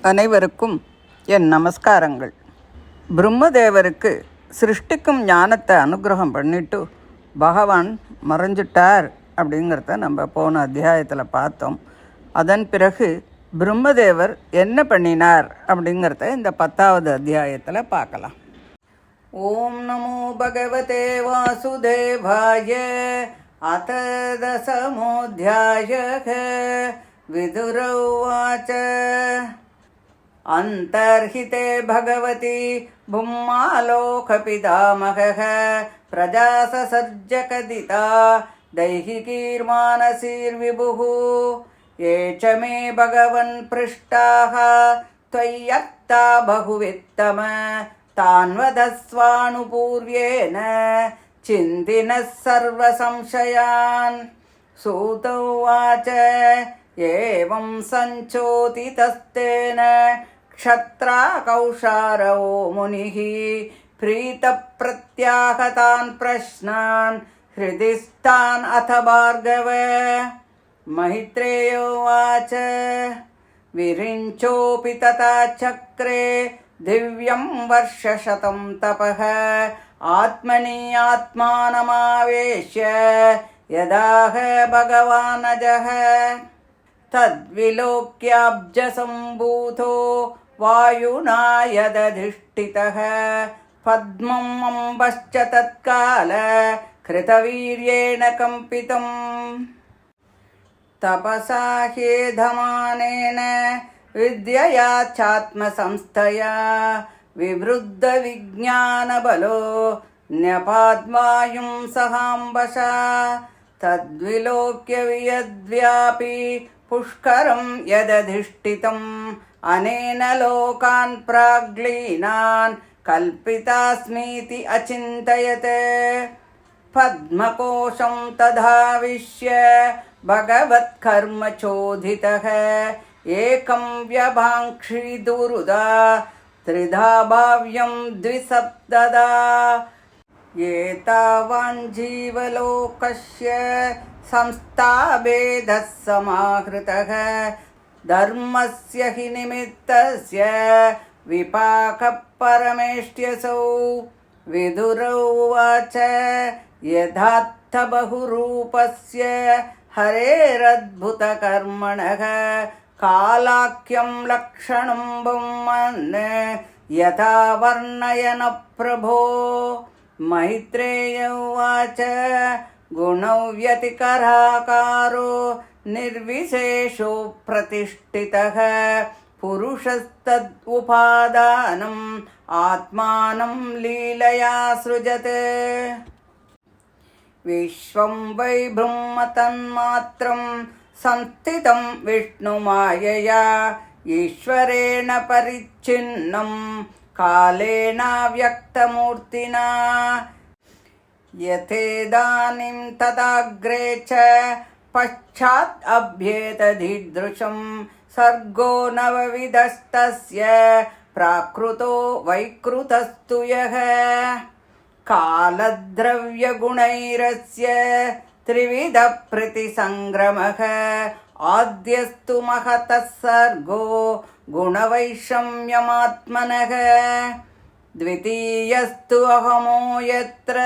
அனைவருக்கும் என் நமஸ்காரங்கள். பிரம்மதேவருக்கு சிருஷ்டிக்கும் ஞானத்தை அனுகிரகம் பண்ணிட்டு பகவான் மறைஞ்சிட்டார் அப்படிங்கிறத நம்ம போன அத்தியாயத்தில் பார்த்தோம். அதன் பிறகு பிரம்மதேவர் என்ன பண்ணினார் அப்படிங்கிறத இந்த 10வது அத்தியாயத்தில் பார்க்கலாம். ஓம் நமோ பகவதே வாசுதேவாய. அத தசமோऽध्यायः. விதுர உவாச்ச. अन्तर्हिते भगवती भुम्मालोकपितामहः प्रजाससर्जकदिता दैहिकीर्मानसीर्विभुः ये च मे भगवन् पृष्टाः त्वय्यक्ता बहुवित्तम तान्वदस्वानुपूर्व्येन चिन्तिनः सर्वसंशयान्. सूत उवाच. एवं सञ्चोदितस्तेन क्षत्राकौशारवो मुनिः प्रीतप्रत्याहतान् प्रश्नान् हृदि स्थान् अथ भार्गव. मैत्रेय उवाच. विरिञ्चोऽपि तथा चक्रे दिव्यं वर्षशतं तपः आत्मनि आत्मानमावेश्य यदाह भगवानजः तद्विलोक्याब्जसम्भूतो वायुना यदधिष्ठितः पद्मम् अम्बश्च तत्काल कृतवीर्येण कम्पितम्. तपसा ह्येधमानेन विद्यया चात्मसंस्थया विवृद्धविज्ञानबलो न्यपाद्वायुं सहाम्बशा तद्विलोक्य वियद्व्यापि पुष्करं यदधिष्ठितम् अनेन लोकान् प्राग्लीनान् कल्पितास्मीति अचिन्तयत्. पद्मकोशं तदाविश्य भगवत्कर्मचोदितः एकं व्यभाङ्क्षिदुरुदा त्रिधा भाव्यं द्विसप्तदा. एतावाञ्जीवलोकस्य संस्थाभेदः समाहृतः धर्मस्य हि निमित्तस्य विपाकः परमेष्ट्यसौ. विदुर उवाच. यथार्थबहुरूपस्य हरेरद्भुतकर्मणः कालाख्यं लक्षणं ब्रह्मन् यथा वर्णयन प्रभो. मैत्रेय उवाच. गुणव्यतिकराकारो निर्विशेषो प्रतिष्ठितः पुरुषस्तदुपादानम् आत्मानं लीलया सृजते. विश्वं वै ब्रह्मतन्मात्रं संस्थितं विष्णुमायया ईश्वरेण परिच्छिन्नं कालेनाव्यक्तमूर्तिना. यथेदानीं तदाग्रे च पश्चात् अभ्येतदीदृशं सर्गो नवविधस्तस्य प्राकृतो वैकृतस्तु यः. कालद्रव्यगुणैरस्य त्रिविधप्रतिसङ्ग्रमः आद्यस्तु महतः सर्गो गुणवैषम्यमात्मनः. द्वितीयस्तु अहमो यत्र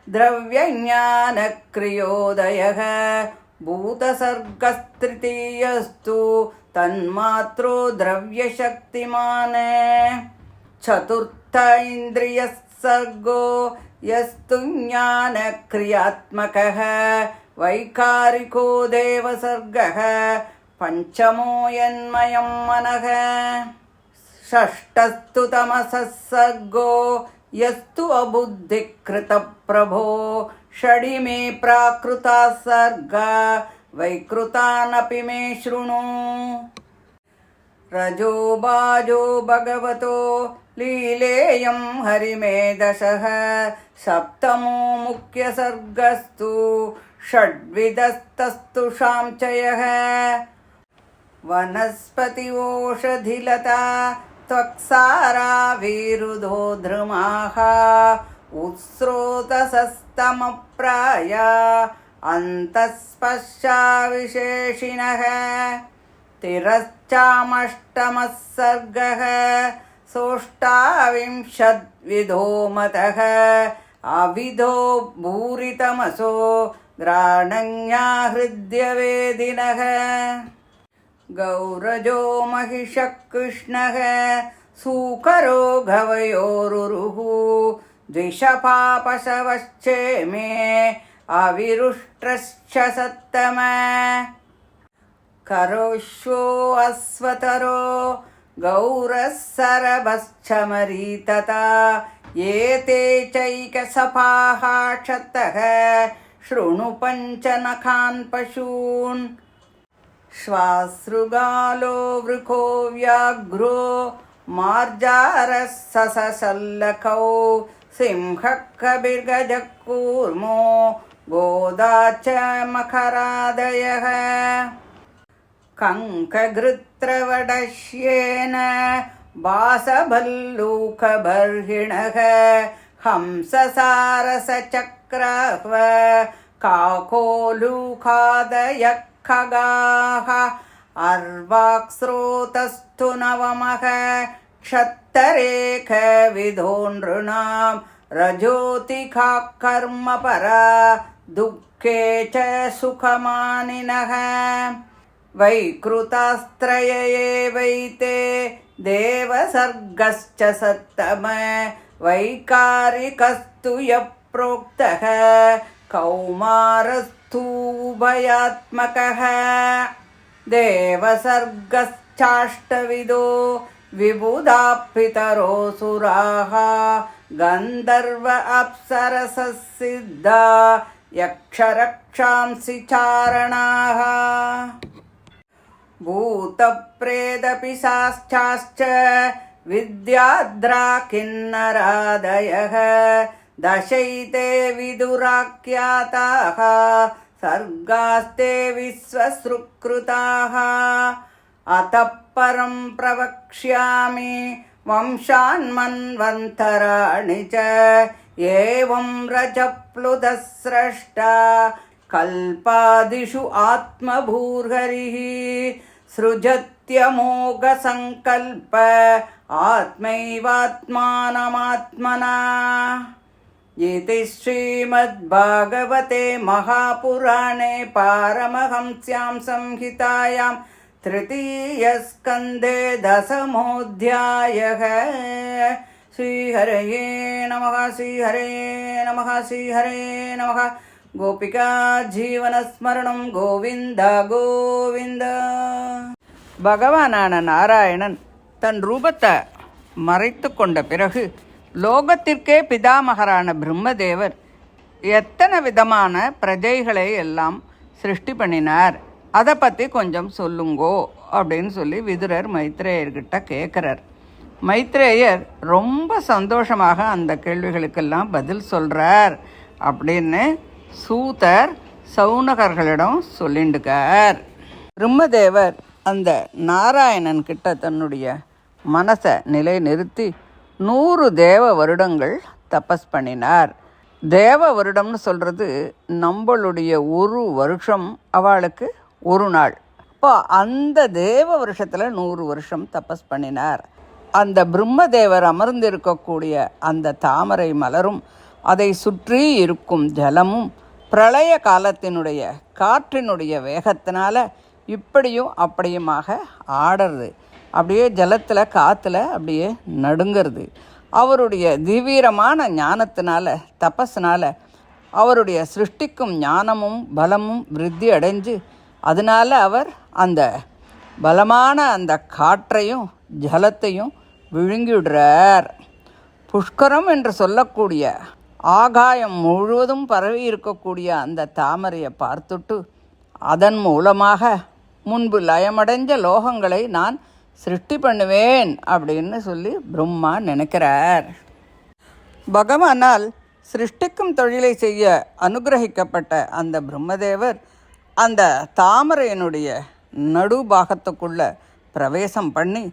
द्रव्यज्ञानक्रियोदयः भूतसर्गस्तृतीयस्तु तन्मात्रो द्रव्यशक्तिमान्. चतुर्थ इन्द्रियः सर्गो यस्तु ज्ञानक्रियात्मकः वैकारिको देवसर्गः पञ्चमो यन्मयं मनः. षष्ठस्तु तमसः सर्गो यस्तु अबुद्धिकृतप्रभो षडिमे प्राकृता सर्गा वैकृतानपि मे शृणु. रजो बाजो भगवतो लीलेयं हरिमेधसः सप्तमो मुख्यसर्गस्तु षड्विधस्तस्तु शांचयः. वनस्पति ओषधिलता त्वक्सारा विरुधो धृमाः उत्स्रोतसस्तमप्राया अन्तःस्पर्शा विशेषिणः. तिरश्चामष्टमः सर्गः सोष्टाविंशद्विधो मतः अविधो भूरितमसो ग्राणन्या हृद्यवेदिनः गौरजो महिषः कृष्णः सूकरो गवयोरुरुः द्विषपापशवश्चेमे अविरुष्ट्रश्च सत्तम करोश्वो अश्वतरो गौरः सरभश्चमरीतता एते चैकसपाः क्षतः शृणु पञ्चनखान् पशून् श्वासृगालो वृको व्याघ्रो मार्जारः ससशल्लकौ सिंहः कबिर्गजः कूर्मो गोदा च मकरादयः कङ्कघृत्रवडश्येन बासभल्लूकबर्हिणः हंससारसचक्रः काकोलूकादयः खगाः अर्वाक्स्रोतस्तु नवमः क्षत्तरेखविधो नृणां रजोतिखा कर्मपरा दुःखे च सुखमानिनः वैकृतास्त्रय एवैते देवसर्गश्च सत्तम वैकारिकस्तु यः प्रोक्तः कौमारस्तु उभयात्मकः देवसर्गश्चाष्टविधो विबुधापितरो सुराः गन्धर्व अप्सरसः सिद्धा यक्षरक्षांसि चारणाः भूतप्रेतपिशाचाश्च विद्याद्रा किन्नरादयः दशैते विदुराख्याताः सर्गास्ते विश्वसृक्कृताः अतः परं प्रवक्ष्यामि वंशान्मन्वन्तराणि च एवं रजप्लुतः स्रष्टा कल्पादिषु आत्मभूर्हरिः सृजत्यमोघसङ्कल्प आत्मैवात्मानमात्मना इति श्रीमद्भागवते महापुराणे पारमहंस्यां संहितायां तृतीयस्कन्धे दशमोऽध्यायः। श्रीहरये नमः श्रीहरये नमः श्रीहरये नमः। गोपिका जीवनस्मरणं गोविन्द गोविन्द. பகவானான நாராயணன் தன் ரூபத்தை மறைத்து கொண்ட பிறகு லோகத்திற்கே பிதாமகரான பிரம்மதேவர் எத்தனை விதமான பிரஜைகளை எல்லாம் சிருஷ்டி பண்ணினார், அதை பற்றி கொஞ்சம் சொல்லுங்கோ அப்படின்னு சொல்லி விதுரர் மைத்ரேயர்கிட்ட கேட்குறார். மைத்ரேயர் ரொம்ப சந்தோஷமாக அந்த கேள்விகளுக்கெல்லாம் பதில் சொல்கிறார் அப்படின்னு சூதர் சௌனகர்களிடம் சொல்லிண்டுக்கார். பிரம்மதேவர் அந்த நாராயணன் கிட்ட தன்னுடைய மனசை நிலை நிறுத்தி 100 தேவ வருடங்கள் தபஸ் பண்ணினார். தேவ வருடம்னு சொல்கிறது நம்மளுடைய ஒரு வருஷம் அவளுக்கு ஒரு நாள். அப்போ அந்த தேவ வருஷத்தில் 100 வருஷம் தபஸ் பண்ணினார். அந்த பிரம்மதேவர் அமர்ந்திருக்கக்கூடிய அந்த தாமரை மலரும் அதை சுற்றி இருக்கும் ஜலமும் பிரளய காலத்தினுடைய காற்றினுடைய வேகத்தினால இப்படியும் அப்படியுமாக ஆடுறது, அப்படியே ஜலத்தில் காற்றுல அப்படியே நடுங்கிறது. அவருடைய தீவிரமான ஞானத்தினால தபஸ்னால அவருடைய சிருஷ்டிக்கும் ஞானமும் பலமும் விருத்தி அடைஞ்சு அதனால் அவர் அந்த பலமான அந்த காற்றையும் ஜலத்தையும் விழுங்கிவிடுறார். புஷ்கரம் என்று சொல்லக்கூடிய ஆகாயம் முழுவதும் பரவி இருக்கக்கூடிய அந்த தாமரையை பார்த்துட்டு அதன் மூலமாக முன்பு லயமடைஞ்ச லோகங்களை நான் சிருஷ்டி பண்ணுவேன் அப்படின்னு சொல்லி பிரம்மா நினைக்கிறார். பகவானால் சிருஷ்டிக்கும் தொழிலை செய்ய அனுகிரகிக்கப்பட்ட அந்த பிரம்மதேவர் அந்த தாமரையினுடைய நடுபாகத்துக்குள்ள பிரவேசம் பண்ணி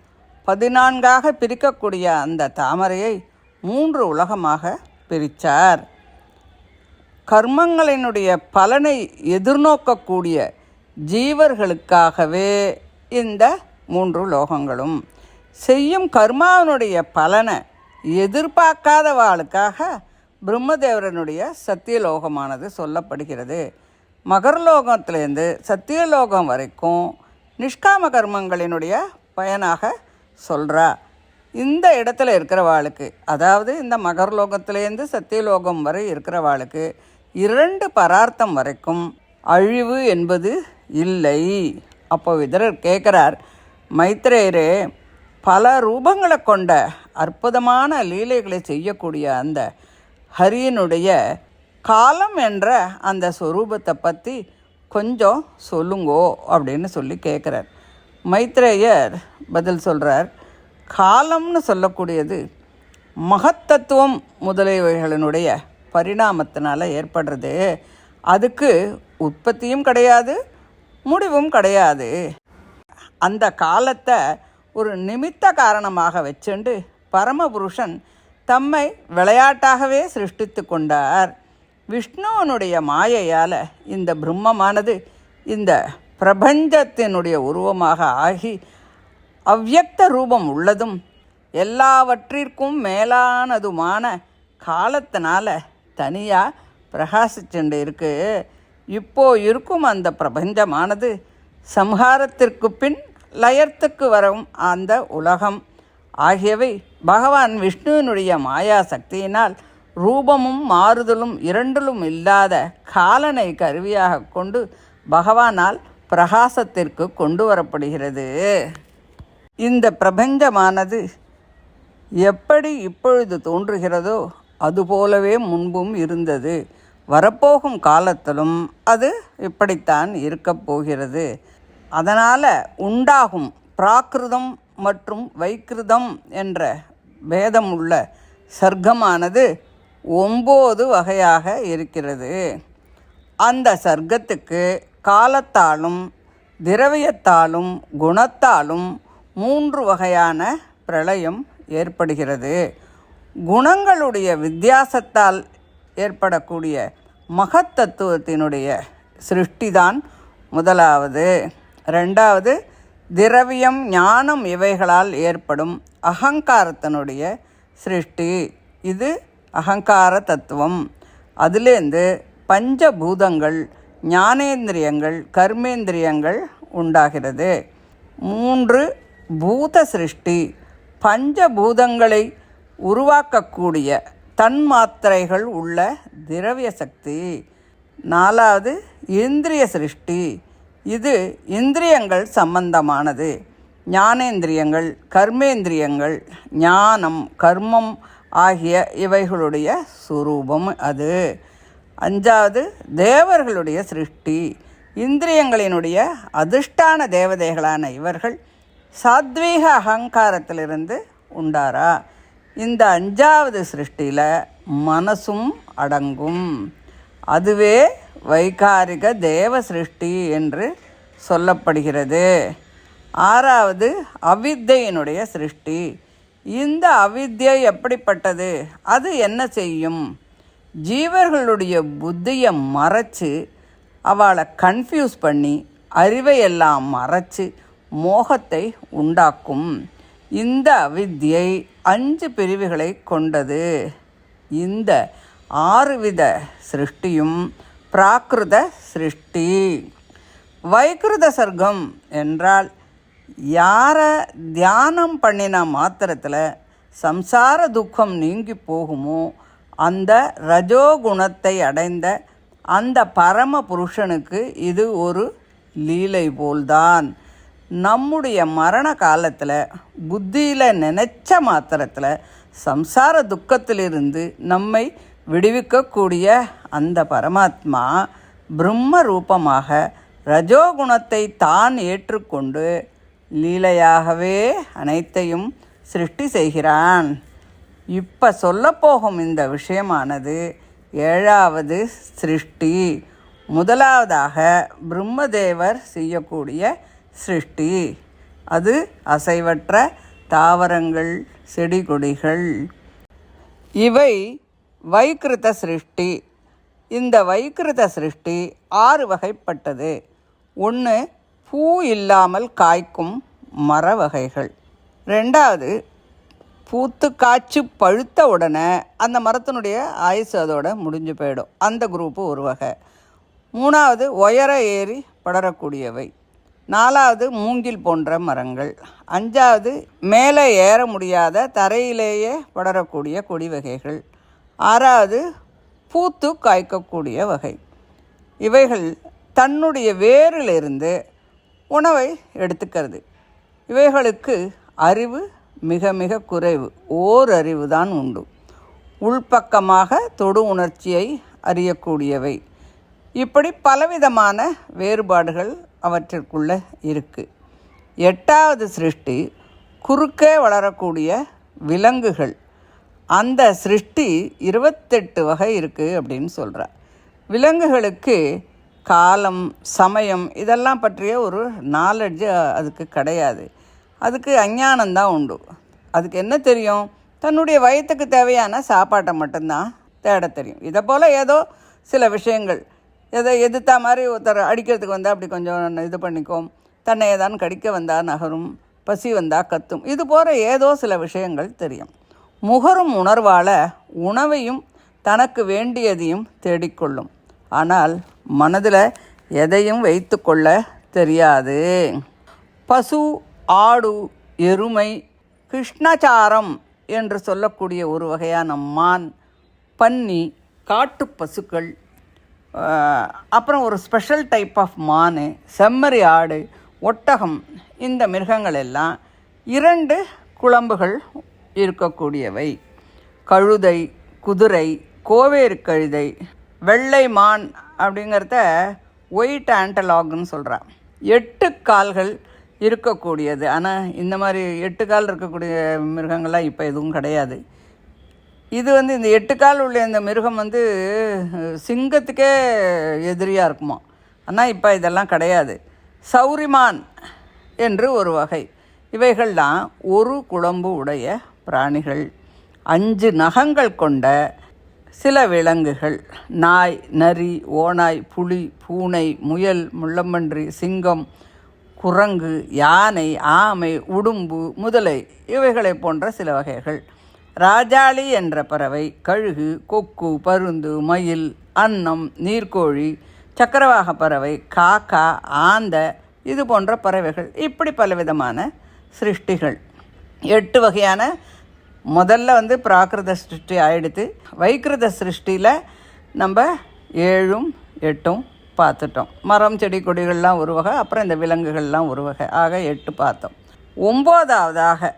14ஆக பிரிக்கக்கூடிய அந்த தாமரையை 3 உலகமாக பிரித்தார். கர்மங்களினுடைய பலனை எதிர்நோக்கக்கூடிய ஜீவர்களுக்காகவே இந்த 3 லோகங்களும். செய்யும் கர்மாவினுடைய பலனை எதிர்பார்க்காதவாளுக்காக பிரம்மதேவரனுடைய சத்தியலோகமானது சொல்லப்படுகிறது. மகர்லோகத்திலேருந்து சத்தியலோகம் வரைக்கும் நிஷ்காம கர்மங்களினுடைய பயனாக சொல்கிறா. இந்த இடத்துல இருக்கிறவாளுக்கு, அதாவது இந்த மகர்லோகத்திலேருந்து சத்தியலோகம் வரை இருக்கிறவாளுக்கு 2 பரார்த்தம் வரைக்கும் அழிவு என்பது இல்லை. அப்போ விதரர் கேட்குறார், மைத்ரேயரே, பல ரூபங்களை கொண்ட அற்புதமான லீலைகளை செய்யக்கூடிய அந்த ஹரியனுடைய காலம் என்ற அந்த ஸ்வரூபத்தை பற்றி கொஞ்சம் சொல்லுங்கோ அப்படின்னு சொல்லி கேட்குறார். மைத்ரேயர் பதில் சொல்கிறார், காலம்னு சொல்லக்கூடியது மகத்தத்துவம் முதலியவைகளினுடைய பரிணாமத்தினால் ஏற்படுறது. அதுக்கு உற்பத்தியும் கிடையாது, முடிவும் கிடையாது. அந்த காலத்தை ஒரு நிமித்த காரணமாக வச்சுண்டு பரமபுருஷன் தம்மை விளையாட்டாகவே சிருஷ்டித்து கொண்டார். விஷ்ணுவனுடைய மாயையால் இந்த பிரம்மமானது இந்த பிரபஞ்சத்தினுடைய உருவமாக ஆகி அவ்யக்த ரூபம் உள்ளதும் எல்லாவற்றிற்கும் மேலானதுமான காலத்தினால் தனியாக பிரகாசிச்சுண்டு இருக்கு. இப்போ இருக்கும் அந்த பிரபஞ்சமானது சம்ஹாரத்திற்கு பின் லயத்துக்கு வரும் அந்த உலகம் ஆகியவை பகவான் விஷ்ணுவினுடைய மாயா சக்தியினால் ரூபமும் மாறுதலும் இரண்டிலும் இல்லாத காலனை கருவியாக கொண்டு பகவானால் பிரகாசத்திற்கு கொண்டு வரப்படுகிறது. இந்த பிரபஞ்சமானது எப்படி இப்பொழுது தோன்றுகிறதோ அதுபோலவே முன்பும் இருந்தது. வரப்போகும் காலத்திலும் அது இப்படித்தான் இருக்கப் போகிறது. அதனால் உண்டாகும் பிராகிருதம் மற்றும் வைக்கிருதம் என்ற பேதம் உள்ள சர்க்கமானது 9 வகையாக இருக்கிறது. அந்த சர்க்கத்துக்கு காலத்தாலும் திரவியத்தாலும் குணத்தாலும் 3 வகையான பிரளயம் ஏற்படுகிறது. குணங்களுடைய வித்தியாசத்தால் ஏற்படக்கூடிய மகத்தத்துவத்தினுடைய சிருஷ்டிதான் முதலாவது. 2வது திரவியம் ஞானம் இவைகளால் ஏற்படும் அகங்காரத்தினுடைய சிருஷ்டி. இது அகங்கார தத்துவம். அதிலேருந்து பஞ்சபூதங்கள், ஞானேந்திரியங்கள், கர்மேந்திரியங்கள் உண்டாகிறது. 3 பூத சிருஷ்டி, பஞ்சபூதங்களை உருவாக்கக்கூடிய தன்மாத்திரைகள் உள்ள திரவிய சக்தி. 4வது இந்திரிய சிருஷ்டி. இது இந்திரியங்கள் சம்பந்தமானது. ஞானேந்திரியங்கள், கர்மேந்திரியங்கள், ஞானம், கர்மம் ஆகிய இவைகளுடைய சுரூபம் அது. 5வது தேவர்களுடைய சிருஷ்டி. இந்திரியங்களினுடைய அதிஷ்டான தேவதைகளான இவர்கள் சாத்வீக அகங்காரத்திலிருந்து உண்டாரா. இந்த 5வது சிருஷ்டியில் மனசும் அடங்கும். அதுவே வைகாரிக தேவ சிருஷ்டி என்று சொல்லப்படுகிறது. 6வது அவித்தையினுடைய சிருஷ்டி. இந்த அவித்யை எப்படிப்பட்டது? அது என்ன செய்யும்? ஜீவர்களுடைய புத்தியை மறைச்சு அவளை கன்ஃபியூஸ் பண்ணி அறிவையெல்லாம் மறைச்சு மோகத்தை உண்டாக்கும். இந்த அவித்யை 5 பிரிவுகளை கொண்டது. இந்த 6 வித சிருஷ்டியும் பிராகிருத சிருஷ்டி. வைகிருத சர்க்கம் என்றால் யாரை தியானம் பண்ணின மாத்திரத்தில் சம்சார துக்கம் நீங்கி போகுமோ அந்த ரஜோகுணத்தை அடைந்த அந்த பரம புருஷனுக்கு இது ஒரு லீலை போல்தான். நம்முடைய மரண காலத்தில் புத்தியில் நினைச்ச மாத்திரத்தில் சம்சார துக்கத்திலிருந்து நம்மை விடுவிக்கக்கூடிய அந்த பரமாத்மா பிரம்ம ரூபமாக ரஜோகுணத்தை தான் ஏற்றுக்கொண்டு லீலையாகவே அனைத்தையும் சிருஷ்டி செய்கிறான். இப்போ சொல்லப்போகும் இந்த விஷயமானது 7வது சிருஷ்டி. முதலாவதாக பிரம்மதேவர் செய்யக்கூடிய சிருஷ்டி. அது அசைவற்ற தாவரங்கள், செடி கொடிகள். இவை வைகிருத சிருஷ்டி. இந்த வைகிருத சிருஷ்டி 6 வகைப்பட்டது. 1 பூ இல்லாமல் காய்க்கும் மர வகைகள். ரெண்டாவது, பூத்து காய்ச்சி பழுத்த உடனே அந்த மரத்தினுடைய ஆயுசு அதோட முடிஞ்சு போயிடும், அந்த குரூப்பு ஒரு வகை. மூணாவது, உயர ஏறி படரக்கூடியவை. நாலாவது, மூங்கில் போன்ற மரங்கள். அஞ்சாவது, மேலே ஏற முடியாத தரையிலேயே படரக்கூடிய கொடி வகைகள். ஆறாவது, பூத்து காய்க்கக்கூடிய வகை. இவைகள் தன்னுடைய வேரிலிருந்து உணவை எடுத்துக்கிறது. இவைகளுக்கு அறிவு மிக மிக குறைவு, ஓரறிவு தான் உண்டு. உள்பக்கமாக தொடு உணர்ச்சியை அறியக்கூடியவை. இப்படி பலவிதமான வேறுபாடுகள் அவற்றிற்குள்ளே இருக்குது. எட்டாவது சிருஷ்டி குறுக்கே வளரக்கூடிய விலங்குகள். அந்த சிருஷ்டி 28 வகை இருக்குது அப்படின்னு சொல்கிறார். விலங்குகளுக்கு காலம், சமயம் இதெல்லாம் பற்றிய ஒரு நாலெட்ஜு அதுக்கு கிடையாது. அதுக்கு அஞ்ஞானந்தான் உண்டு. அதுக்கு என்ன தெரியும்? தன்னுடைய வயிற்றுக்கு தேவையான சாப்பாட்டை மட்டும்தான் தேட தெரியும். இதை போல் ஏதோ சில விஷயங்கள், எதை எதிர்த்தா மாதிரி ஒருத்தர் அடிக்கிறதுக்கு வந்தால் அப்படி கொஞ்சம் இது பண்ணிக்கும், தன்னை ஏதான் கடிக்க வந்தால் நகரும், பசி வந்தால் கத்தும், இது போல் ஏதோ சில விஷயங்கள் தெரியும். முகரும் உணர்வால் உணவையும் தனக்கு வேண்டியதையும் தேடிக்கொள்ளும். ஆனால் மனதில் எதையும் வைத்து கொள்ள தெரியாது. பசு, ஆடு, எருமை, கிருஷ்ணாச்சாரம் என்று சொல்லக்கூடிய ஒரு வகையான மான், பன்னி, காட்டு பசுக்கள், அப்புறம் ஒரு ஸ்பெஷல் டைப் ஆஃப் மான், செம்மறி ஆடு, ஒட்டகம், இந்த மிருகங்கள் எல்லாம் 2 குளம்புகள் இருக்கக்கூடியவை. கழுதை, குதிரை, கோவேறு கழுதை, வெள்ளை மான் அப்படிங்கிறத ஒயிட் ஆண்டலாக்னு சொல்கிறான். 8 கால்கள் இருக்கக்கூடியது. ஆனால் இந்த மாதிரி 8 கால் இருக்கக்கூடிய மிருகங்கள்லாம் இப்போ எதுவும் கிடையாது. இது இந்த 8 கால் உள்ள இந்த மிருகம் சிங்கத்துக்கே எதிரியாக இருக்குமா. ஆனால் இப்போ இதெல்லாம் கிடையாது. சௌரிமான் என்று ஒரு வகை. இவைகள்லாம் ஒரு குளம்பு உடைய பிராணிகள். 5 நகங்கள் கொண்ட சில விலங்குகள். நாய், நரி, ஓநாய், புலி, பூனை, முயல், முள்ளம்பன்றி, சிங்கம், குரங்கு, யானை, ஆமை, உடும்பு, முதலை இவைகளை போன்ற சில வகைகள். ராஜாளி என்ற பறவை, கழுகு, கொக்கு, பருந்து, மயில், அன்னம், நீர்க்கோழி, சக்கரவாக பறவை, காக்கா, ஆந்த, இது போன்ற பறவைகள். இப்படி பலவிதமான சிருஷ்டிகள். 8 வகையான முதல்ல பிராகிருத சிருஷ்டி ஆயிடுத்து. வைக்கிருத சிருஷ்டியில் நம்ம 7ம் 8ம் பார்த்துட்டோம். மரம், செடி, கொடிகள்லாம் ஒரு வகை, அப்புறம் இந்த விலங்குகள்லாம் ஒரு வகை, ஆக 8 பார்த்தோம். 9வதாக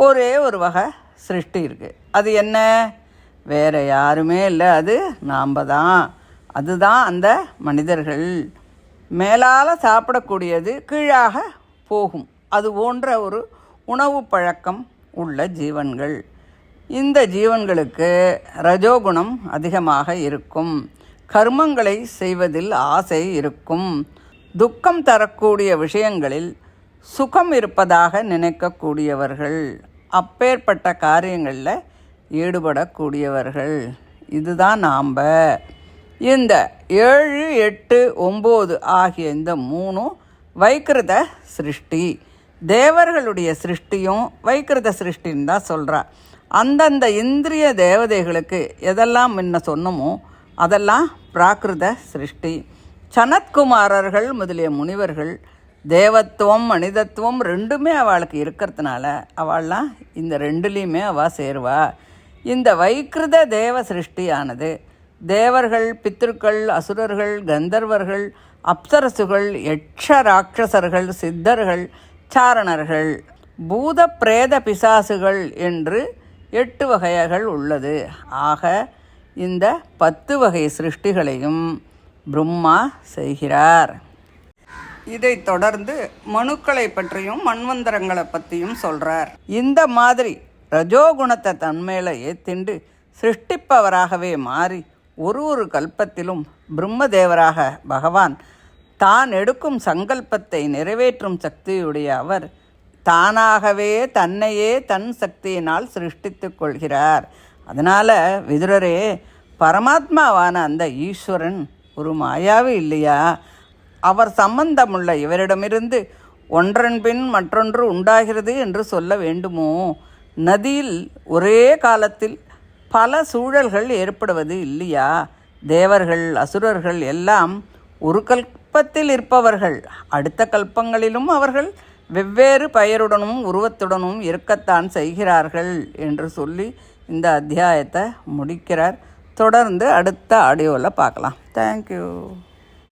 ஒரே ஒரு வகை சிருஷ்டி இருக்குது. அது என்ன? வேறு யாருமே இல்லை, அது நாம் தான். அதுதான் அந்த மனிதர்கள். மேலால் சாப்பிடக்கூடியது கீழாக போகும், அது போன்ற ஒரு உணவு பழக்கம் உள்ள ஜீவன்கள். இந்த ஜீவன்களுக்கு ரஜோகுணம் அதிகமாக இருக்கும். கர்மங்களை செய்வதில் ஆசை இருக்கும். துக்கம் தரக்கூடிய விஷயங்களில் சுகம் இருப்பதாக நினைக்கக்கூடியவர்கள். அப்பேற்பட்ட காரியங்களில் ஈடுபடக்கூடியவர்கள். இதுதான் நாம். இந்த 7, 8, 9 ஆகிய இந்த 3 வைக்கிருத சிருஷ்டி. தேவர்களுடைய சிருஷ்டியும் வைக்கிருத சிருஷ்டின்னு தான் சொல்கிறா. அந்தந்த இந்திரிய தேவதைகளுக்கு எதெல்லாம் முன்ன சொன்னமோ அதெல்லாம் பிராகிருத சிருஷ்டி. சனத்குமாரர்கள் முதலிய முனிவர்கள் தேவத்துவம், மனிதத்துவம் 2மே அவளுக்கு இருக்கிறதுனால அவள்லாம் இந்த 2லேயுமே அவள் சேருவா. இந்த வைக்கிருத தேவ சிருஷ்டியானது தேவர்கள், பித்ருக்கள், அசுரர்கள், கந்தர்வர்கள், அப்சரசுகள், யட்ச ராட்சசர்கள், சித்தர்கள், சாரணர்கள், பூத பிரேத பிசாசுகள் என்று 8 வகைகள் உள்ளது. ஆக இந்த 10 வகை சிருஷ்டிகளையும் பிரம்மா செய்கிறார். இதைத் தொடர்ந்து மனுக்களை பற்றியும் மன்வந்தரங்களை பற்றியும் சொல்கிறார். இந்த மாதிரி ரஜோகுணத்தை தன்மையில் ஏத்திண்டு சிருஷ்டிப்பவராகவே மாறி ஒரு கல்பத்திலும் பிரம்மதேவராக பகவான் தான் எடுக்கும் சங்கல்பத்தை நிறைவேற்றும் சக்தியுடைய அவர் தானாகவே தன்னையே தன் சக்தியினால் சிருஷ்டித்து கொள்கிறார். அதனால் விதுரரே, பரமாத்மாவான அந்த ஈஸ்வரன் ஒரு மாயாவி இல்லையா? அவர் சம்பந்தமுள்ள இவரிடமிருந்து ஒன்றன் பின் மற்றொன்று உண்டாகிறது என்று சொல்ல வேண்டுமோ? நதியில் ஒரே காலத்தில் பல சூழல்கள் ஏற்படுவது இல்லையா? தேவர்கள் அசுரர்கள் எல்லாம் ஒரு கல்பத்தில் இருப்பவர்கள். அடுத்த கல்பங்களிலும் அவர்கள் வெவ்வேறு பெயருடனும் உருவத்துடனும் இருக்கத்தான் செய்கிறார்கள் என்று சொல்லி இந்த அத்தியாயத்தை முடிக்கிறார். தொடர்ந்து அடுத்த ஆடியோவில் பார்க்கலாம். தேங்க்யூ.